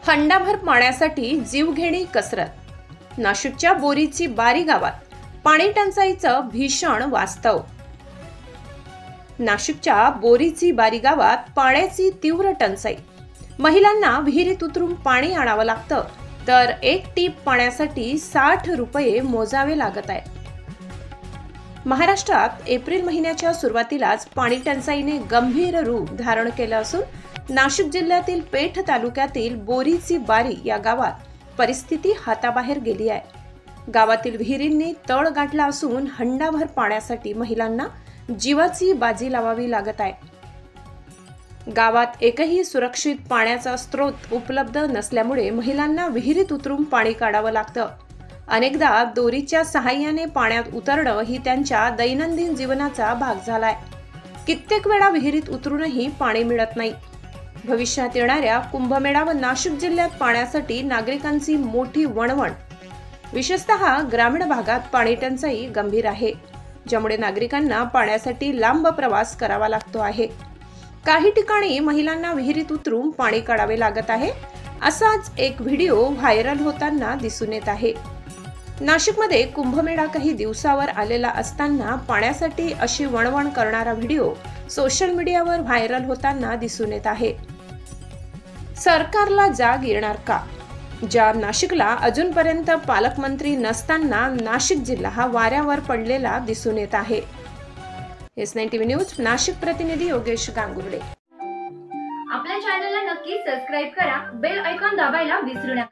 हंडाभर पाण्यासाठी जीवघेणी कसरत. नाशिकच्या बोरीची बारी गावात पाणी टंचाईचं भीषण वास्तव. नाशिकच्या बोरीची बारी गावात पाण्याची तीव्र टंचाई. महिलांना विहिरीत उतरून पाणी आणावं लागतं, तर एक टीप पाण्यासाठी 60 रुपये मोजावे लागत आहे. महाराष्ट्रात एप्रिल महिन्याच्या सुरुवातीलाच पाणी टंचाईने गंभीर रूप धारण केलं असून नाशिक जिल्ह्यातील पेठ तालुक्यातील बोरीची बारी या गावात परिस्थिती हाताबाहेर गेली आहे. गावातील विहिरींनी तळ गाठला असून हंडाभर पाण्यासाठी महिलांना जीवाची बाजी लावावी लागत आहे. गावात एकही सुरक्षित पाण्याचा स्रोत उपलब्ध नसल्यामुळे महिलांना विहिरीत उतरून पाणी काढावं लागतं. अनेकदा दोरीच्या सहाय्याने पाण्यात उतरणं ही त्यांच्या दैनंदिन जीवनाचा भाग झालाय. कित्येक वेळा विहिरीत उतरूनही पाणी मिळत नाही. भविष्यात येणाऱ्या कुंभमेळा व नाशिक जिल्ह्यात पाण्यासाठी नागरिकांची मोठी वणवण. विशेषतः ग्रामीण भागात पाणी टंचाई गंभीर आहे, ज्यामुळे नागरिकांना पाण्यासाठी लांब प्रवास करावा लागतो आहे. काही ठिकाणी महिलांना विहिरीत उतरून पाणी काढावे लागत आहे. असाच एक व्हिडिओ व्हायरल होताना दिसून येत आहे. नाशिकमध्ये कुंभमेळा काही दिवसावर आलेला असताना पाण्यासाठी अशी वणवण करणारा व्हिडिओ सोशल मीडियावर व्हायरल होताना दिसून येत आहे. सरकारला जाग येणार का? ज्या नाशिकला अजूनपर्यंत पालकमंत्री नसताना नाशिक जिल्हा हा वाऱ्यावर पडलेला दिसून येत आहे. S9 TV न्यूज नाशिक प्रतिनिधी योगेश गांगुर्डे. आपल्या चॅनलला नक्की सबस्क्राइब करा, बेल आयकॉन दाबायला विसरू नका.